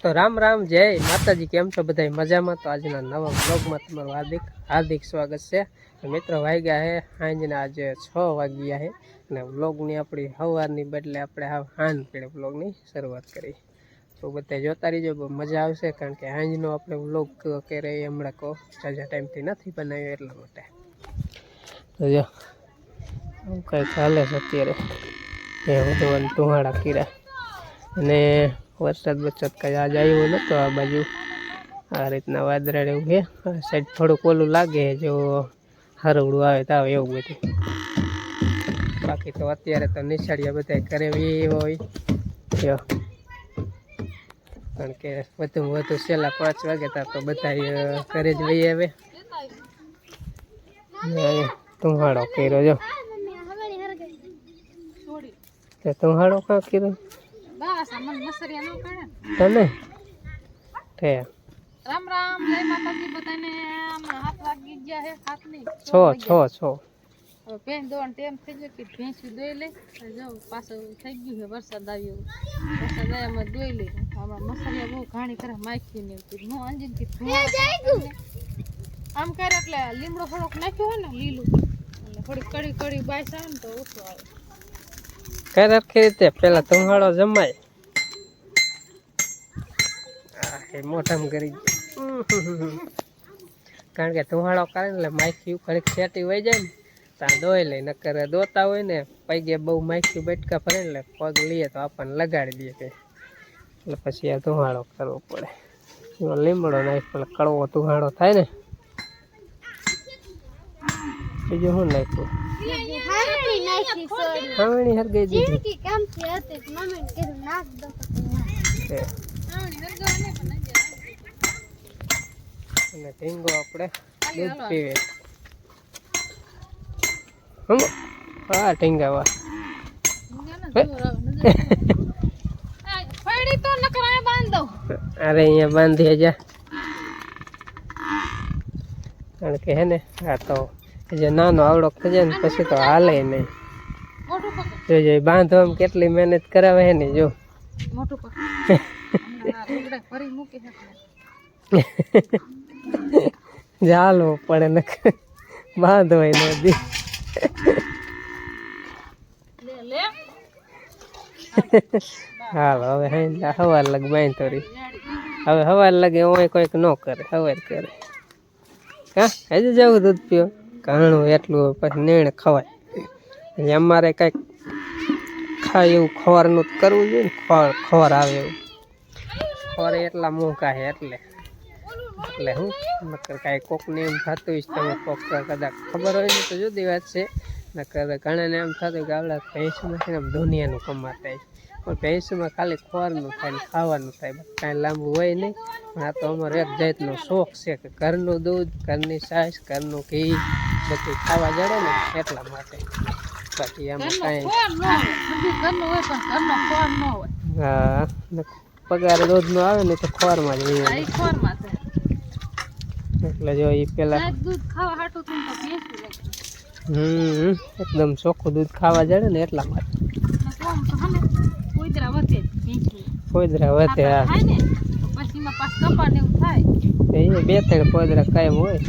તો રામ રામ જય માતાજી, કેમ છો બધા મજામાં? તો આજના નવા બ્લોગમાં તમારું હાર્દિક સ્વાગત છે. મિત્રો વાગ્યા છે સાંજના આજે 6 વાગ્યા છે અને બ્લોગની આપણી સવારની બદલે આપણે સાંજ પીડે બ્લોગની શરૂઆત કરી. તો બધા જોતા રહીજો, બહુ મજા આવશે, કારણ કે સાંજનો આપણે બ્લોગ કરે હમણાં જાજા ટાઈમથી નથી બનાવ્યો એટલા માટે. તો જો કંઈક ચાલે છે અત્યારે, એ બધું ટુહાડા કીરા અને વરસાદ કઈ આજ આવ્યો નતો આ બાજુ. આ રીતના વાદળા એવું છે, આ સાઈડ થોડુંક ઓલું લાગે જો હરવડું આવે તો આવે એવું બધું. બાકી તો અત્યારે તો નિશાળિયા બધા ઘરે હોય જો, કારણ કે વધુ છેલ્લા 5 વાગે તો બધા ઘરે જ વહી આવે. તુંહાડો કર્યો જો, તુંહાડો કાં કર્યો તને? રામ રામ, જય માતાજી બધાને. 7 વાગી ગયા છે, 7 નહીં 6. હવે ભેંસ દોવાનો ટાઈમ થઈ ગયો કે ભેંસ દોઈ લે. જો પાછો થઈ ગયું છે, વરસાદ આવ્યો. વરસાદ આવ્યામાં દોઈ લે. આમાં મસાલિયા બહુ ઘાણી કરે, માખી ને એવું નો અંજીન થી આમ કરે એટલે લીમડો થોડોક નાખ્યો હોય ને લીલું, એટલે થોડી કડી બાઈસ આવે ને તો ઓછો આવે. કઈ રાખી રીતે પેલા તુંહાડો જમાય, મોઢામાં કરી કારણ કે તુંહાડો કરે ને એટલે માખી ઘડીક સેટી વહી જાય ને ત્યાં દોઈ લે. નકર દોતા હોય ને પગે બહુ માખી બટકા ફરે એટલે પગ લઈએ તો આપણને લગાડી દે કે, એટલે પછી આ તુંહાડો કરવો પડે. એમાં લીમડો નાખ એટલે કડવો તુંહાડો થાય ને. બીજું શું નાખ્યું? હાવણી હરગાઈ દીધી. અને ઢીંગો આપણે દૂધ પીવે. હા ઢીંગાવા અરે અહીંયા બાંધી જા, કારણ કે હે ને આ તો જે નાનો આવડો થઈ જાય ને પછી તો હાલે નહીં. જોજો બાંધવામાં કેટલી મહેનત કરાવે હે ને જો. ચાલવું પડે ને બાંધવાય નથી. હાલો હવે હવાર લગ બાંધતો રહી. હવે હવાર લગે ઓય કોઈક ન કરે, હવાર કરે. હા હજી જવું દૂધ પીવો ઘણું એટલું પછી નીણ ખવાય. અમારે કંઈક ખાય એવું ખોરનું કરવું જોઈએ ને, ખોર આવે એવું. ખોર એટલા મોંઘા છે એટલે હું નકર કાંઈ કોકને એમ થતું હોય, તમે કોક કદાચ ખબર હોય ને તો જુદી વાત છે. નકર ઘણાને એમ થતું કે આપણા ભેંસમાંથી આમ દુનિયાનું કમાતા હોય, પણ ભેંસમાં ખાલી ખોરનું થાય ને ખાવાનું થાય, કાંઈ લાંબુ હોય નહીં. પણ આ તો અમારો એક જાતનો શોખ છે કે ઘરનું દૂધ, ઘરની છાશ, ઘરનું ઘી બધું ખાવા જડે ને એટલા માટે. બાકી આમાં કાંઈ હા પગાર દૂધનો આવે ને તો ખોરમાં જ હોય, એટલે જો એ પેલા એકદમ ચોખ્ખું દૂધ ખાવા જડે ને એટલા માટે. પોદરા વધે હા, એ 2-3 પોદરા કાયમ હોય.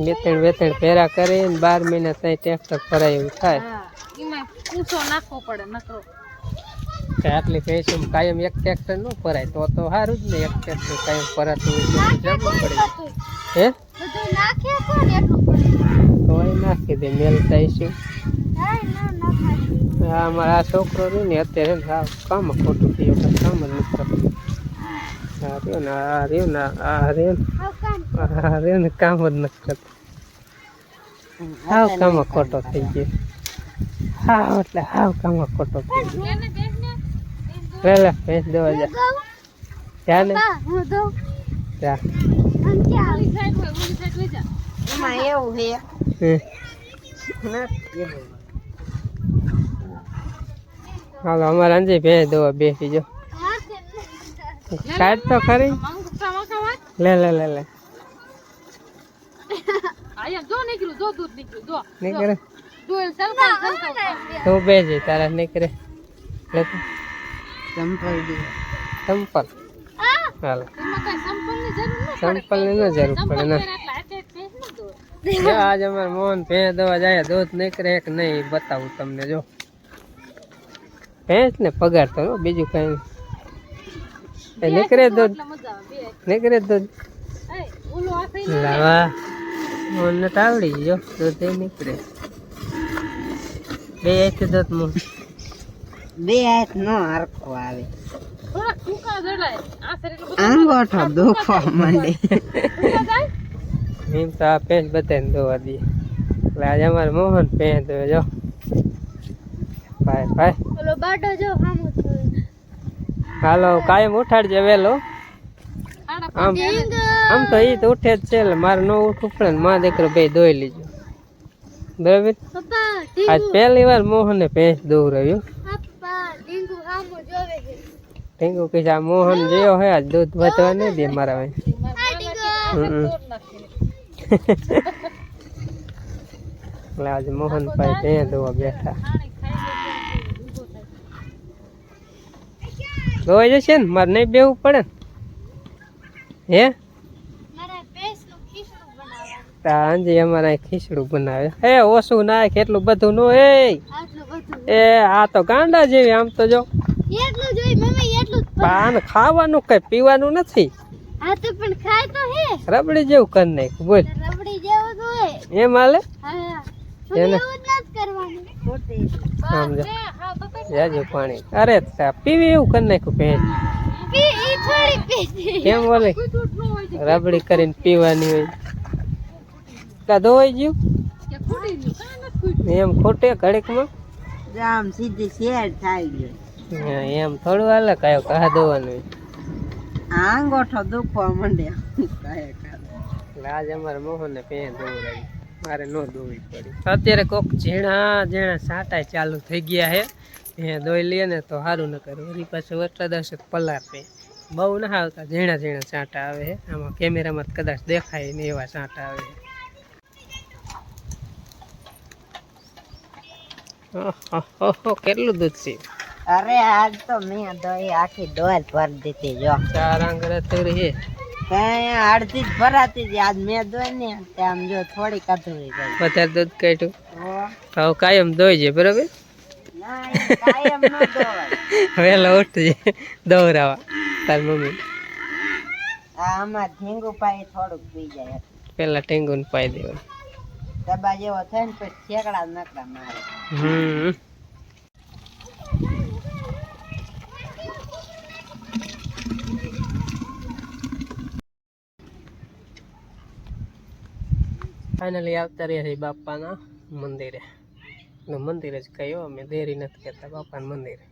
બે-ત્રણ ફેરા કરે ને 12 મહિના ત્યાં ટ્રેક્ટર ભરાય એવું થાય. કે આટલી ભેંસોમાં કાયમ એક ટ્રેક્ટર ન ભરાય તો સારું જ ને. એક ટ્રેક્ટર કાયમ ભરાતું હોય જવું પડે. હે તોય નાખી દે મેલતા શું. હા અમારા આ છોકરો રહ્યો ને અત્યારે કામ ખોટું થયું, કામ જ નથી કરતું. હા રહ્યો ને આ રહ્યો ને આ રહ્યો ને કામ જ નથી કરતું. હાવ કામ ખોટો થઈ ગયો. હાવ એટલે હાવ કામ ખોટો થઈ ગયો. લે ભેંસ દવા જા ત્યાં ને જા. હાલો અમારે અંજી ભેંસ દવા બેસી જો. કાઢ તો ખરી. લે નીકળે ડોલ સરખા તું બેજે તારા નીકળે લેતો ચંપલ દે સંપલ હાલો એમાં કઈ સંપલની જરૂર ન સંપલ ની ન જરૂર પડે ને એટલે હાથે ભેંસ ન દોડ જો આજ અમાર મોહન ભેંસ દવા જાય દૂધ નીકળે કે નહીં એ બતાવું તમને જો ભેંસ ને પગાર તો બીજું કઈ નહીં નીકળે દૂધ એટલે મજા આવે બે નીકળે દૂધ એ ઓલો આખી લાવા મોહનને તો આવડી ગયો દૂધ એ નીકળે બે આથી દૂધ મોહન બે હાથ નો હરખો આવે થોડા ટૂંકા જડાય આસર એટલું બધું આંગોઠો દુખવા માંડે ટૂંકા જાય એમ તો આ ભેંસ બધાને દોવા દઈએ એટલે આજે અમારે મોહન ભેંસ દોવે જો ભાઈ ભાઈ ઓલો બાડો જો હામો હાલો કાયમ ઉઠાડજે વેલો આમ આમ તો ઈ તો ઉઠે જ છે એટલે મારે ન ઉઠવું પડે ને માં દીકરો બે દોઈ લીજો બરાબર પપ્પા આજ પહેલી વાર મોહને ભેંસ દોવરાવ્યું પપ્પા ડીંગુ હામો જોવે છે ટીંગુ કીધું આ મોહન જેવો હે આજ દૂધ વધવા નહીં દે મારા ભાઈ એટલે આજે મોહનભાઈ ભેંસ દોવા બેઠા દોવાઈ જશે ને મારે નહીં બેવું પડે ને હે હાંજી અમારે અહીં ખીચડું બનાવે હે ઓછું નાખ એટલું બધું નો એ આ તો ગાંડા જેવી આમ તો જો એટલું જોઈ મમ્મી એટલું આને ખાવાનું કઈ પીવાનું નથી આ તો પણ ખાય તો હે રબડી જેવું કરી નાખ બોલ રબડી જેવું તો હે એમ હાલે હા એને એવું જ નથી કરવાનું ખોટી સમજો જાજુ પાણી અરે પીવી એવું કરી નાખ્યું ભેંસ ઈ થોડી પીધી કેમ બોલે રબડી કરીને પીવાની હોય કા ધોવાઈ ગયું કે ખોટી ની કાં નથી ખોટી એમ ખોટે ઘડીકમાં આમ સીધી શેર થાય ગયો એમ થોડું હાલે કયો કહા દોવાનું હોય આંગોઠો દુખવા માંડે કાંઈ એટલે આજે અમારે મોહનને ભેંસ દોવરાવી મારે ન દોવી પડી અત્યારે કોક ઝીણા ઝીણા સાંટા ચાલુ થઈ ગયા છે ભેંસ દોઈ લે ને તો સારું ન કરે એની પાસે વરસાદ હશે તો પલાર પે બહુ ના આવતા ઝીણા ઝીણા સાંટા આવે છે આમાં કેમેરામાં કદાચ દેખાય ને એવા સાંટા આવે ઓહો કેટલું દૂધ છે અરે આજ તો મેં દોઈ આખી ડોલ ભરી દીધી જો 4 આંગળા થઈ છે કઈ અડધી જ ભરાતી હતી આજ મેં દોઈ ને તે આમ જો થોડી કથળી ગઈ વધારે દૂધ કાઢ્યું ઓ, હવે કાયમ દોઈ છે બરાબર ના એ કાયમ ન દોવાય વહેલા ઉઠજે દોરાવા તાર મમ્મી આ આમાં ઢીંગુ પાઈ થોડુંક પી જાય પેલા ટેંગુન પાઈ દેવાનું દબા જેવો થાય ને પછી ઠેકડા નકડા મારે ફાઇનલી આવતા રહ્યા છે બાપાના મંદિરે મંદિર જ કયો અમે દેરી નથી કહેતા બાપાના મંદિરે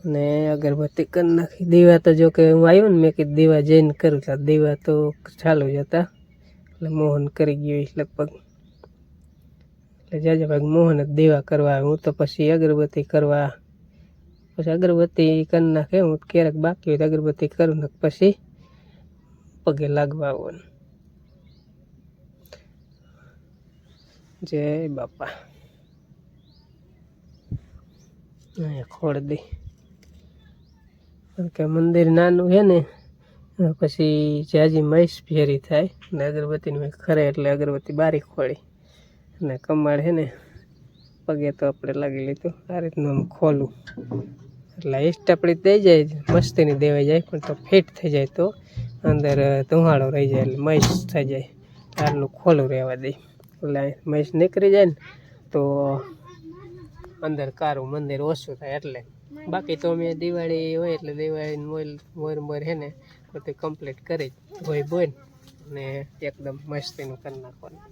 ને અગરબત્તી કરી નાખી દીવા તો જો કે હું આવ્યો ને મેં કીધું દીવા જઈને કરું તો દીવા તો ચાલુ જ હતા એટલે મોહન કરી ગયો લગભગ એટલે જાજે ભાઈ મોહન જ દીવા કરવા હું તો પછી અગરબત્તી કરવા પછી અગરબત્તી કરી નાખે હું ક્યારેક બાકી હોય તો અગરબત્તી કરું ને પછી પગે લાગવા આવવાનું જય બાપા અહીંયા ખોડ દે કારણ કે મંદિર નાનું છે ને પછી જ્યાંજી મહીસ ફેરી થાય ને અગરબત્તીની ખરે એટલે અગરબત્તી બારી ખોળી અને કમાડ છે ને પગે તો આપણે લાગી લીધું આ રીતનું આમ ખોલું એટલે ઈષ્ટ આપણી દઈ જાય મસ્તીની દેવાઈ જાય પણ તો ફિટ થઈ જાય તો અંદર ધુમાડો રહી જાય એટલે મહીસ થઈ જાય આટલું ખોલું રહેવા દે એટલે મહીસ નીકળી જાય ને તો અંદર કારું મંદિર ઓછું થાય એટલે બાકી તો અમે દિવાળી હોય એટલે દિવાળીનું મોર છે ને બધું કમ્પ્લીટ કરી હોય બોય ને એકદમ મસ્તીનું કરી નાખવાનું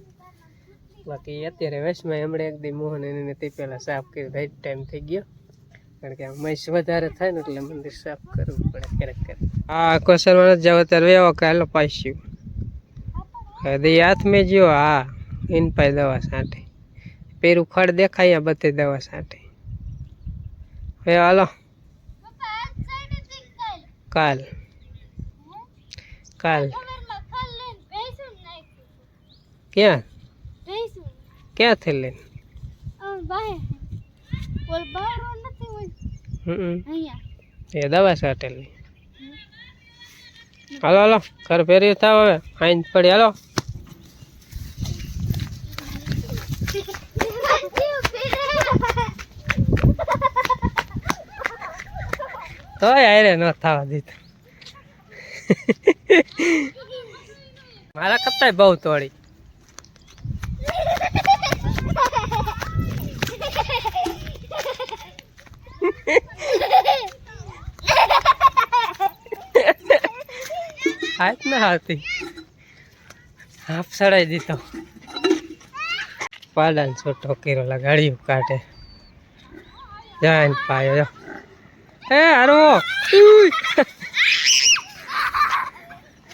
બાકી અત્યારે વૈશમાં હમણાં એક દી મોહન એને તે પહેલાં સાફ કર્યું રાઈટ ટાઈમ થઈ ગયો કારણ કે મહીસ વધારે થાય ને એટલે મંદિર સાફ કરવું પડે ક્યારેક ક્યારેક હા કોસરમાં નથી જાવ ત્યારે વેવો કે હાલો પાસ્યું હદી હાથમાં જ્યો હા ઇન પાઈ દવા છાંટે પેરું ખડ દેખાય બધી દવા છાંટે હવે હાલો કાલ ક્યાં ક્યાંથી લઈને એ દવા સાટેલી. હાલો હાલો ઘર ફેરી થાવ હવે આઈન પડી હાલો. તોય આરે ન થવા દીધું. મારા કરતાય બહુ તોડી. હાથ ના આવતી હાફ સડાઈ દીધો. પાડાને છોટો કર્યો ગાડીઓ કાઢે જાય પાયો. એ હારો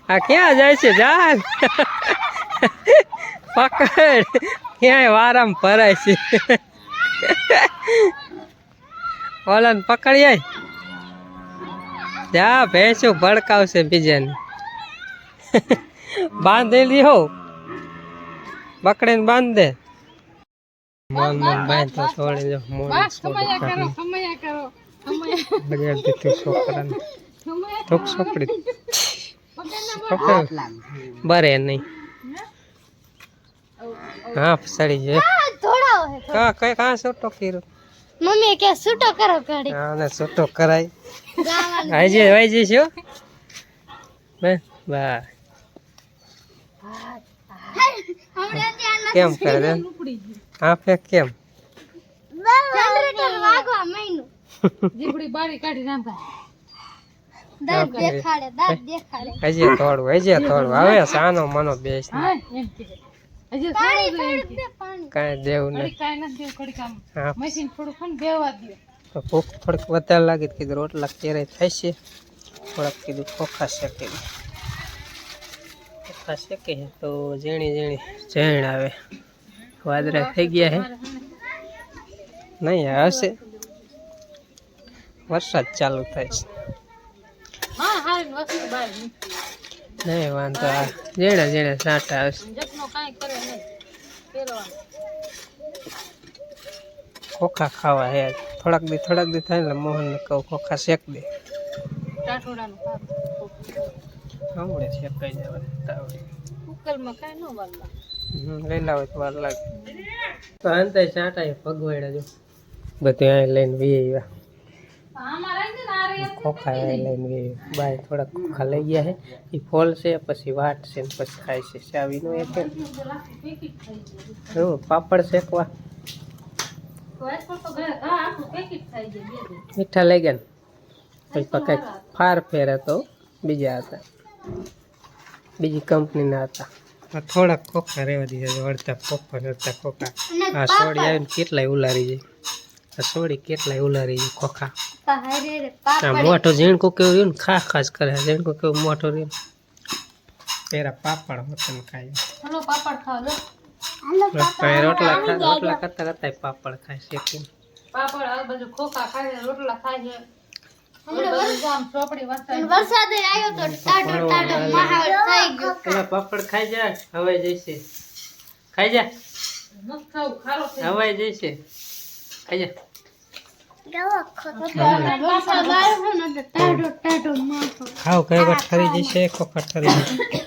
આ ક્યાં જાય છે? જાન પકડ ક્યાંય વારામ ભરાય છે. ઓલાને પકડી આય જા ભેંસું ભડકાવશે બીજાને. બાંધેલી હો બકડીને બાંધ દે. મોન મોન બાંધ તો થોડી જો મોન છોકરાને થોક છોકરી બરે નહીં. હા સડી જાય. કા કઈ કા છૂટો કર્યો મમ્મી કે છૂટો કરો ગાડી. હા ને છૂટો કરાય. આઈ વાઈ જઈશ બે બા. કેમ કરે દે હા ફેક કેમ જનરેટર વાગવા મહિનો જીબડી બારી કાઢી નાખા. દાંત દેખાડે હજી થોડું હવે સાનો મનો બેસ એમ કે હજી કાંઈ દેવું નહીં. કાઈ નથી દેવું કડી કામ હા મશીન થોડું ખન બેવા દે. તો ભૂખ થોડીક વધારે લાગી તો કીધું રોટલા કેરે થાય છે. થોડાક કીધું ખોખા શેકી તો ઝીણી ઝીણ આવે. વાદળા થઈ ગયા હે નહીં હશે વરસાદ ચાલુ થાય છે. હા હારી વસ્તુ બાર નહીં વાંધો આ ઝીણા સાંટા આવશે. જપનો કાઈ કરે નહીં પેરવાનું ખોખા ખાવા હે થોડાક દી થાય એટલે મોહનને કહું ખોખા શેક દે. ટાટોડાનું ખાવ હમણે શેકાઈ જવા તાવડી કુકરમાં કાઈ ન વાળલા. લઈ લાવે તો વાર લાગે. તો અંતે સાંટા ભગવાડા જો બધું અહીં લઈને વી આવ્યા. ખોખા અહીં લઈને વી બાય થોડાક ખોખા લઈ ગયા છે. એ ફોલ છે પછી વાટ છે ને પછી ખાય છે. ચાવીનો એક પાપડ શેકવા મીઠા લઈ ગયા ને પછી કંઈક ફાર ફેર હતો બીજા હતા બીજી કંપનીના હતા. થોડાક ખોખા રહેવા દીધા અડધા પોપર અડધા ખોખા. આ સોડી આવીને કેટલાય ઉલારી જાય. આ સોડી કેટલાય ઉલારી જાય ખોખા. આ મોટો ઝીણકું કેવું રહ્યું ને ખાસ કરે. ઝીણકું કેવું મોટો રહ્યું પેલા પાપડ હોતન ખાય. રોટલા કરતા પાપડ ખાય શેકીને. પાપડ આ બધું ખોખા ખાય રોટલા ખાય. પાપડ ખાઈ જા હવાઈ જઈશે. ખાઈ જા હવાઈ જઈશે. ખાઈ જા ખાવ કઈ વાર ઠરી જશે ખોખા ઠરી જશે.